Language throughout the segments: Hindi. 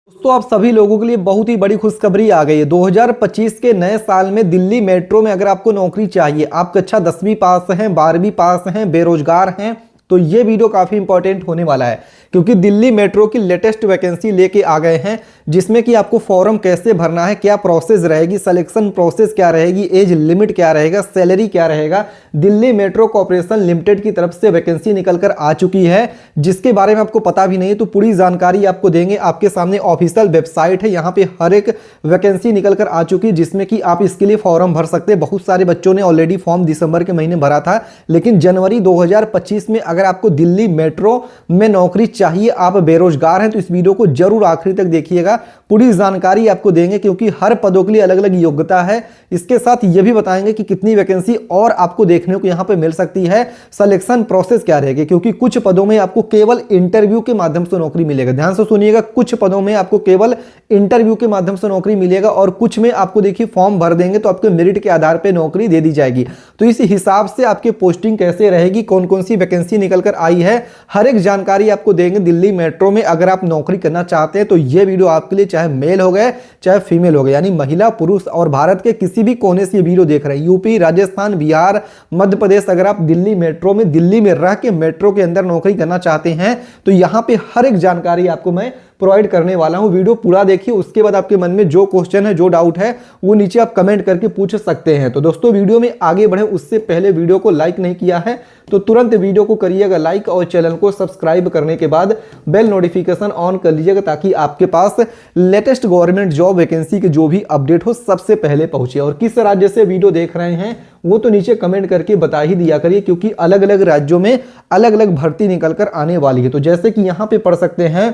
दोस्तों आप सभी लोगों के लिए बहुत ही बड़ी खुशखबरी आ गई है। 2025 के नए साल में दिल्ली मेट्रो में अगर आपको नौकरी चाहिए, आप कक्षा 10वीं पास हैं, 12वीं पास हैं, बेरोजगार हैं, तो ये वीडियो काफी इंपॉर्टेंट होने वाला है क्योंकि दिल्ली मेट्रो की लेटेस्ट वैकेंसी लेके आ गए हैं जिसमें कि आपको फॉर्म कैसे भरना है, क्या प्रोसेस रहेगी, सिलेक्शन प्रोसेस क्या रहेगी, एज लिमिट क्या रहेगा, सैलरी क्या रहेगा। दिल्ली मेट्रो कॉर्पोरेशन लिमिटेड की तरफ से वैकेंसी निकल कर आ चुकी है जिसके बारे में आपको पता भी नहीं है, तो पूरी जानकारी आपको देंगे। आपके सामने ऑफिशियल वेबसाइट है, यहाँ पे हर एक वैकेंसी निकल कर आ चुकी है जिसमें कि आप इसके लिए फॉर्म भर सकते हैं। बहुत सारे बच्चों ने ऑलरेडी फॉर्म दिसंबर के महीने भरा था, लेकिन जनवरी 2025 में अगर आपको दिल्ली मेट्रो में नौकरी चाहिए, आप बेरोजगार हैं, तो इस वीडियो को जरूर आखिरी तक देखिएगा। पूरी जानकारी आपको देंगे क्योंकि हर पदों के लिए अलग अलग योग्यता है। इसके साथ यह भी बताएंगे कि कितनी वैकेंसी और आपको देखने को यहां पे मिल सकती है, सिलेक्शन प्रोसेस क्या रहेगी, क्योंकि कुछ पदों में आपको केवल इंटरव्यू के माध्यम से नौकरी मिलेगा। ध्यान से सुनिएगा, कुछ पदों में आपको केवल इंटरव्यू के माध्यम से नौकरी मिलेगा और कुछ में आपको देखिए फॉर्म भर देंगे तो आपके मेरिट के आधार पर नौकरी दे दी जाएगी। तो इस हिसाब से आपकी पोस्टिंग कैसे रहेगी, कौन कौन सी वैकेंसी निकल कर आई है, हर एक जानकारी आपको देंगे दिल्ली मेट्रो में। अगर आप नौकरी करना चाहते हैं तो यह वीडियो आपके लिए, चाहे मेल हो गए चाहे फीमेल हो गए, यानी महिला पुरुष और भारत के किसी भी कोने से ये वीडियो देख रहे हैं, यूपी, राजस्थान, बिहार, मध्य प्रदेश, अगर आप दिल्ली मेट्रो में, दिल्ली में रह के मेट्रो के अंदर नौकरी करना चाहते हैं तो यहां पे हर एक जानकारी आपको मैं प्रोवाइड करने वाला हूं। वीडियो पूरा देखिए, उसके बाद आपके मन में जो क्वेश्चन है, जो डाउट है, वो नीचे आप कमेंट करके पूछ सकते हैं। तो दोस्तों वीडियो में आगे बढ़े उससे पहले वीडियो को लाइक नहीं किया है तो तुरंत वीडियो को करिएगा लाइक और चैनल को सब्सक्राइब करने के बाद बेल नोटिफिकेशन ऑन कर लीजिएगा ताकि आपके पास लेटेस्ट गवर्नमेंट जॉब वैकेंसी के जो भी अपडेट हो सबसे पहले पहुंचे। और किस राज्य से वीडियो देख रहे हैं वो तो नीचे कमेंट करके बता ही दिया करिए क्योंकि अलग अलग राज्यों में अलग अलग भर्ती निकल कर आने वाली है। तो जैसे कि यहां पे पढ़ सकते हैं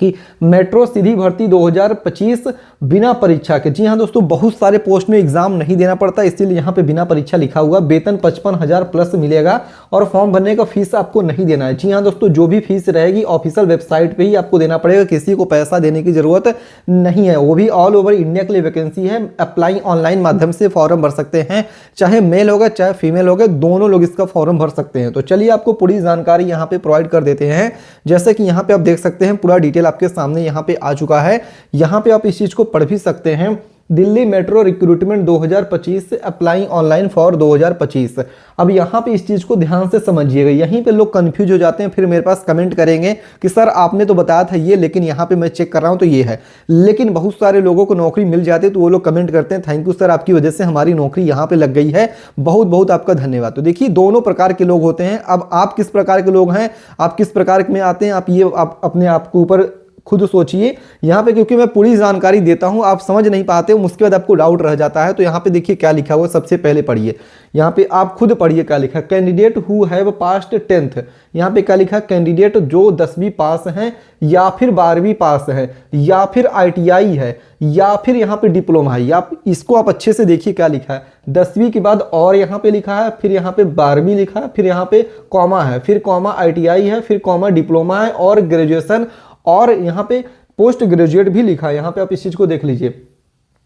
कि मेट्रो सीधी भर्ती 2025 बिना परीक्षा के। जी हां दोस्तों, बहुत सारे पोस्ट में एग्जाम नहीं देना पड़ता, इसीलिए यहां पे बिना परीक्षा लिखा हुआ। वेतन 55,000 प्लस मिलेगा और फॉर्म भरने का फीस आपको नहीं देना है। जी हां दोस्तों, जो भी फीस रहेगी ऑफिशियल वेबसाइट पे ही आपको देना पड़ेगा, किसी को पैसा देने की जरूरत नहीं है। वो भी ऑल ओवर इंडिया के लिए वैकेंसी है। अप्लाई ऑनलाइन माध्यम से फॉर्म भर सकते हैं, चाहे मेल होगा चाहे फीमेल होगा, दोनों लोग इसका फॉर्म भर सकते हैं। तो चलिए आपको पूरी जानकारी यहाँ पे प्रोवाइड कर देते हैं। जैसे कि यहाँ पे आप देख सकते हैं पूरा डिटेल आपके सामने यहां पे आ चुका है। यहां पे आप इस चीज को पढ़ भी सकते हैं। दिल्ली मेट्रो रिक्रूटमेंट 2025 से अप्लाई ऑनलाइन फॉर 2025। अब यहां पे इस चीज को ध्यान से समझिएगा, यहीं पे लोग कंफ्यूज हो जाते हैं, फिर मेरे पास कमेंट करेंगे कि सर आपने तो बताया था ये, लेकिन यहां पे मैं चेक कर रहा हूं तो ये है। लेकिन बहुत सारे लोगों को नौकरी मिल जाती है तो वो लोग कमेंट करते हैं थैंक यू सर, आपकी वजह से हमारी नौकरी यहां पे लग गई है, बहुत बहुत आपका धन्यवाद। तो देखिए दोनों प्रकार के लोग होते हैं। अब आप किस प्रकार के लोग हैं, आप किस प्रकार में आते हैं, आप अपने आप के ऊपर खुद सोचिए। यहाँ पे क्योंकि मैं पूरी जानकारी देता हूँ, आप समझ नहीं पाते हो, उसके बाद आपको डाउट रह जाता है। तो यहाँ पे देखिए क्या लिखा हुआ, सबसे पहले पढ़िए, यहाँ पे आप खुद पढ़िए क्या लिखा। Candidate who have passed 10th, यहाँ पे क्या लिखा, कैंडिडेट जो 10वीं पास हैं या फिर 12वीं पास है या फिर ITI है या फिर यहाँ पे डिप्लोमा है, या इसको आप अच्छे से देखिए क्या लिखा है। 10वीं के बाद और यहाँ पे लिखा है, फिर यहाँ पे 12वीं लिखा है, फिर यहाँ पे कॉमा है, फिर कॉमा ITI है, फिर कॉमा डिप्लोमा है और ग्रेजुएशन, और यहाँ पे पोस्ट ग्रेजुएट भी लिखा है। यहाँ पे आप इस चीज को देख लीजिए,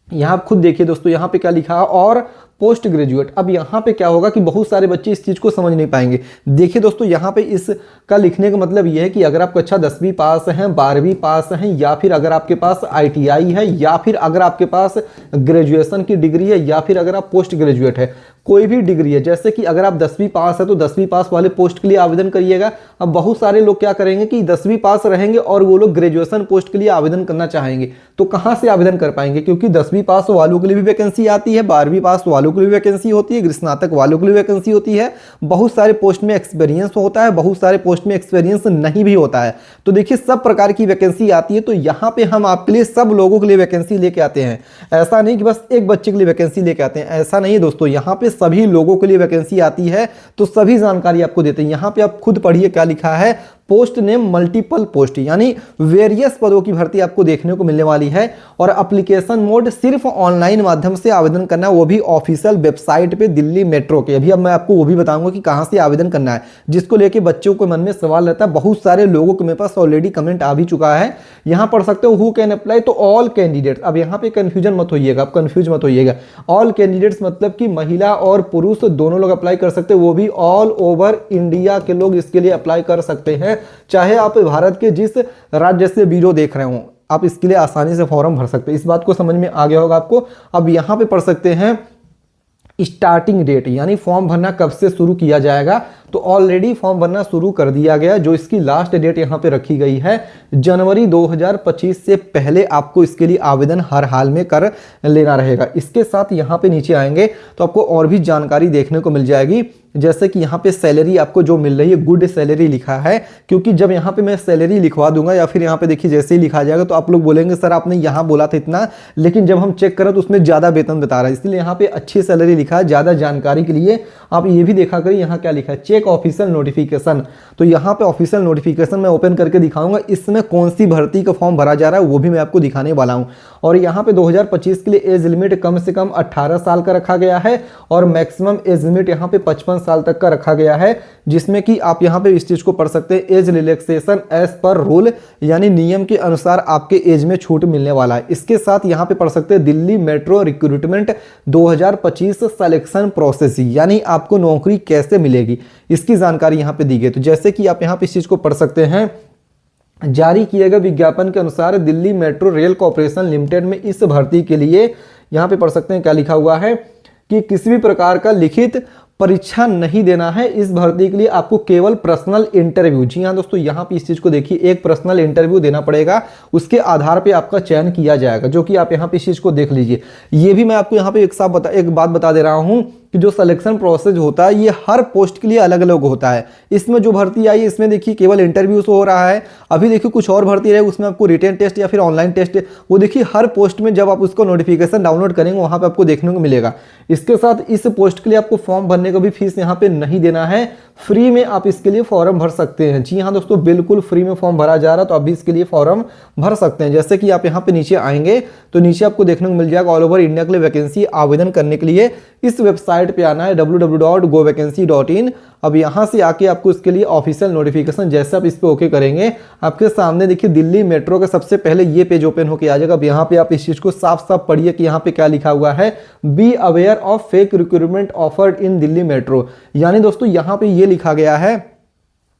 यहाँ आप खुद देखिए दोस्तों, यहाँ पे क्या लिखा है और पोस्ट ग्रेजुएट। अब यहाँ पे क्या होगा कि बहुत सारे बच्चे इस चीज को समझ नहीं पाएंगे। देखिए दोस्तों, यहाँ पे इसका लिखने का मतलब यह है कि अगर आप कक्षा 10वीं पास हैं, 12वीं पास हैं, या फिर अगर आपके पास ITI है, या फिर अगर आपके पास ग्रेजुएशन की डिग्री है, या फिर अगर आप पोस्ट ग्रेजुएट है, कोई भी डिग्री है। जैसे कि अगर आप 10वीं पास है तो 10वीं पास वाले पोस्ट के लिए आवेदन करिएगा। अब बहुत सारे लोग क्या करेंगे कि 10वीं पास रहेंगे और वो लोग ग्रेजुएशन पोस्ट के लिए आवेदन करना चाहेंगे, तो कहां से आवेदन कर पाएंगे, क्योंकि 10वीं पास वालों के लिए भी वैकेंसी आती है, 12वीं पास वालों के लिए वैकेंसी होती है, स्नातक वालों के लिए वैकेंसी होती है। बहुत सारे पोस्ट में एक्सपीरियंस होता है, बहुत सारे पोस्ट में एक्सपीरियंस नहीं भी होता है। तो देखिए सब प्रकार की वैकेंसी आती है। तो यहाँ पे हम आपके लिए सब लोगों के लिए वैकेंसी लेके आते हैं। ऐसा नहीं कि बस एक बच्चे के लिए वैकेंसी लेके आते हैं, ऐसा नहीं है दोस्तों, यहाँ पे सभी लोगों के लिए वैकेंसी आती है। तो सभी जानकारी आपको देते हैं। यहाँ पे आप खुद पढ़िए क्या लिखा है, पोस्ट नेम मल्टीपल पोस्ट, यानी वेरियस पदों की भर्ती आपको देखने को मिलने वाली है। और एप्लीकेशन मोड सिर्फ ऑनलाइन माध्यम से आवेदन करना है, वो भी ऑफिशियल वेबसाइट पे दिल्ली मेट्रो के। अभी अब मैं आपको वो भी बताऊंगा कि कहां से आवेदन करना है, जिसको लेके बच्चों के मन में सवाल रहता है। बहुत सारे लोगों के मेरे पास ऑलरेडी कमेंट आ भी चुका है। यहां पढ़ सकते हो हु कैन अप्लाई, तो ऑल कैंडिडेट्स। अब यहाँ पे कंफ्यूजन मत होइएगा, आप कंफ्यूज मत होइएगा। ऑल कैंडिडेट्स मतलब कि महिला और पुरुष दोनों लोग अप्लाई कर सकते हैं, वो भी ऑल ओवर इंडिया के लोग इसके लिए अप्लाई कर सकते हैं, चाहे आप भारत के जिस राज्य से वीडियो देख रहे हो। आप इसके लिए आसानी से फॉर्म भर सकते हैं। इस बात को समझ में आ गया होगा आपको। अब यहाँ पे पढ़ सकते हैं स्टार्टिंग डेट, यानी फॉर्म भरना कब से शुरू किया जाएगा। तो ऑलरेडी फॉर्म भरना शुरू कर दिया गया, जो इसकी लास्ट डेट यहाँ पे रखी गई है जनवरी 2025 से पहले आपको इसके लिए आवेदन हर हाल में कर लेना रहेगा। इसके साथ यहाँ पे नीचे आएंगे तो आपको और भी जानकारी देखने को मिल जाएगी, जैसे कि यहाँ पे सैलरी आपको जो मिल रही है गुड सैलरी लिखा है, क्योंकि जब यहाँ पे मैं सैलरी लिखवा दूंगा या फिर यहाँ पे देखिए जैसे ही लिखा जाएगा तो आप लोग बोलेंगे सर आपने यहाँ बोला था इतना, लेकिन जब हम चेक करें तो उसमें ज्यादा वेतन बता रहा है, इसलिए यहाँ पे अच्छी सैलरी लिखा है। ज्यादा जानकारी के लिए आप ये भी देखा करिए यहाँ क्या लिखा है, चेक ऑफिशियल नोटिफिकेशन। तो यहाँ पे ऑफिशियल नोटिफिकेशन मैं ओपन करके दिखाऊंगा, इसमें कौन सी भर्ती का फॉर्म भरा जा रहा है वो भी मैं आपको दिखाने वाला हूँ। और यहाँ पे 2025 के लिए एज लिमिट कम से कम 18 साल का रखा गया है और मैक्सिमम एज लिमिट यहाँ पे 55 साल तक का रखा गया है, जिसमें कि आप यहाँ पे इस चीज को पढ़ सकते हैं, as relaxation as per rule, यानी नियम के अनुसार आपके एज में छूट मिलने वाला है। इसके साथ यहाँ पे पढ़ सकते हैं Delhi metro recruitment 2025 selection process, यानी आपको नौकरी कैसे मिलेगी इसकी जानकारी यहाँ पे दी गई। तो जैसे कि आप यहाँ पे इस चीज को पढ़ सकते हैं, जारी किए गए विज्ञापन के अनुसार Delhi metro rail corporation limited में इस भर्ती के लिए यहाँ पे पढ़ सकते हैं क्या लिखा हुआ है कि किसी भी प्रकार का लिखित परीक्षा नहीं देना है। इस भर्ती के लिए आपको केवल पर्सनल इंटरव्यू, जी हाँ दोस्तों यहाँ पे इस चीज को देखिए, एक पर्सनल इंटरव्यू देना पड़ेगा, उसके आधार पे आपका चयन किया जाएगा, जो कि आप यहाँ पे इस चीज को देख लीजिए। ये भी मैं आपको यहाँ पे एक बात बता दे रहा हूँ कि जो सिलेक्शन प्रोसेस होता है ये हर पोस्ट के लिए अलग अलग होता है। इसमें जो भर्ती आई है इसमें देखिए केवल इंटरव्यू हो रहा है, अभी देखिए कुछ और भर्ती रहे उसमें आपको रिटन टेस्ट या फिर ऑनलाइन टेस्ट, वो देखिए हर पोस्ट में जब आप उसको नोटिफिकेशन डाउनलोड करेंगे वहां पे आपको देखने को मिलेगा। इसके साथ इस पोस्ट के लिए आपको फॉर्म भरने का भी फीस यहाँ पे नहीं देना है, फ्री में आप इसके लिए फॉर्म भर सकते हैं। जी हाँ दोस्तों, बिल्कुल फ्री में फॉर्म भरा जा रहा है, तो आप भी इसके लिए फॉर्म भर सकते हैं। जैसे कि आप यहाँ पे नीचे आएंगे तो नीचे आपको देखने को मिल जाएगा ऑल ओवर इंडिया के लिए वैकेंसी। आवेदन करने के लिए इस वेबसाइट पे आना है www.govacancy.in। अब यहाँ से आके आपको इसके लिए ऑफिशियल नोटिफिकेशन, जैसे आप इस पे ओके करेंगे आपके सामने देखिए दिल्ली मेट्रो का सबसे पहले ये पेज ओपन होकर आ जाएगा। अब यहाँ पे आप इस चीज को साफ साफ पढ़िए कि यहाँ पे क्या लिखा हुआ है, be aware of fake recruitment offered in Delhi metro. यानी दोस्तों यहाँ पे ये लिखा गया है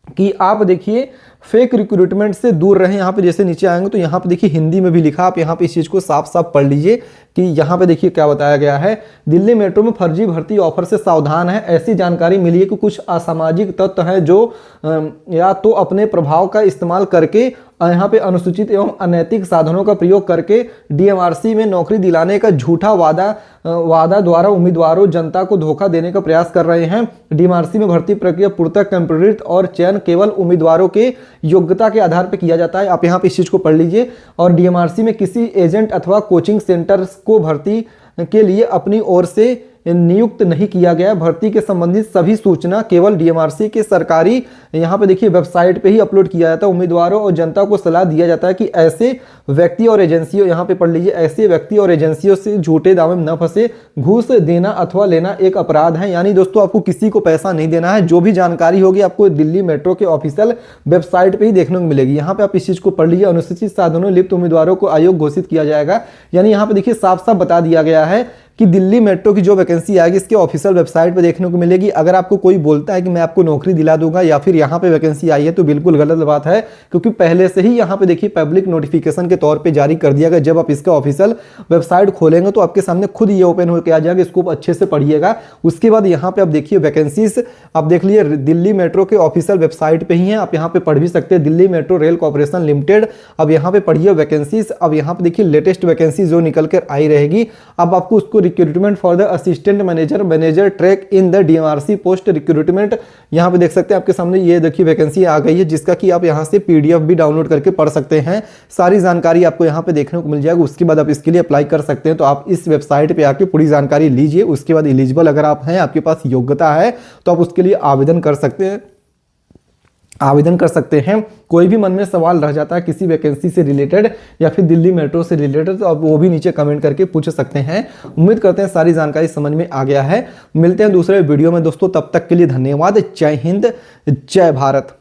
कि आप देखिए फेक रिक्रूटमेंट से दूर रहें। यहाँ पे जैसे नीचे आएंगे तो यहाँ पे देखिए हिंदी में भी लिखा, आप यहाँ पे इस चीज को साफ साफ पढ़ लीजिए कि यहाँ पे देखिए क्या बताया गया है, दिल्ली मेट्रो में फर्जी भर्ती ऑफर से सावधान है। ऐसी जानकारी मिली है कि कुछ असामाजिक तत्व हैं जो या तो अपने प्रभाव का इस्तेमाल करके यहाँ पे अनुसूचित एवं अनैतिक साधनों का प्रयोग करके डीएमआरसी में नौकरी दिलाने का झूठा वादा द्वारा उम्मीदवारों जनता को धोखा देने का प्रयास कर रहे हैं। डीएमआरसी में भर्ती प्रक्रिया पूर्णतः कंप्यूटरीकृत और चयन केवल उम्मीदवारों के योग्यता के आधार पर किया जाता है। आप यहाँ पे इस चीज को पढ़ लीजिए। और डीएमआरसी में किसी एजेंट अथवा कोचिंग सेंटर को भर्ती के लिए अपनी ओर से नियुक्त नहीं किया गया। भर्ती के संबंधित सभी सूचना केवल डीएमआरसी के सरकारी यहाँ पे देखिए वेबसाइट पे ही अपलोड किया जाता है। उम्मीदवारों और जनता को सलाह दिया जाता है कि ऐसे व्यक्ति और एजेंसियों, यहाँ पे पढ़ लीजिए, ऐसे व्यक्ति और एजेंसियों से झूठे दावे में न फंसे। घूस देना अथवा लेना एक अपराध है। यानी दोस्तों आपको किसी को पैसा नहीं देना है। जो भी जानकारी होगी आपको दिल्ली मेट्रो के ऑफिशियल वेबसाइट पे ही देखने को मिलेगी। यहाँ पे आप इस चीज को पढ़ लीजिए, अनुसूचित साधनों लिप्त उम्मीदवारों को अयोग्य घोषित किया जाएगा। यानी यहाँ पे देखिए साफ साफ बता दिया गया है कि दिल्ली मेट्रो की जो वैकेंसी आएगी इसके ऑफिशियल वेबसाइट पे देखने को मिलेगी। अगर आपको कोई बोलता है कि मैं आपको नौकरी दिला दूंगा या फिर यहाँ पे वैकेंसी आई है तो बिल्कुल गलत बात है, क्योंकि पहले से ही यहाँ पे देखिए पब्लिक नोटिफिकेशन के तौर पे जारी कर दिया गया। जब आप इसका ऑफिशियल वेबसाइट खोलेंगे तो आपके सामने खुद ये ओपन होकर आ जाएगा, इसको अच्छे से पढ़िएगा। उसके बाद यहाँ पे आप देखिए वैकेंसीज, आप देख लिए दिल्ली मेट्रो के ऑफिशियल वेबसाइट पे ही है, आप यहाँ पे पढ़ भी सकते हैं, Delhi metro rail corporation limited. अब यहाँ पे पढ़िए वैकेंसीज। अब यहाँ पे देखिए लेटेस्ट वैकेंसी जो निकल कर आई रहेगी। अब आपको उसको recruitment for the assistant manager track in the DMRC post recruitment, यहाँ पे देख सकते हैं आपके सामने ये देखिए वैकेंसी आ गई है, जिसका कि आप यहाँ से पीडीएफ भी डाउनलोड करके पढ़ सकते हैं। सारी जानकारी आपको यहाँ पे देखने को मिल जाएगी। उसके बाद आप इसके लिए अप्लाई कर सकते हैं। तो आप इस वेबसाइट पे आके पूरी जानकारी लीजिए। उसके बाद एलिजिबल अगर आप हैं, आपके पास योग्यता है, तो आप उसके लिए आवेदन कर सकते हैं। कोई भी मन में सवाल रह जाता है किसी वैकेंसी से रिलेटेड या फिर दिल्ली मेट्रो से रिलेटेड, तो आप वो भी नीचे कमेंट करके पूछ सकते हैं। उम्मीद करते हैं सारी जानकारी समझ में आ गया है। मिलते हैं दूसरे वीडियो में दोस्तों, तब तक के लिए धन्यवाद। जय हिंद, जय भारत।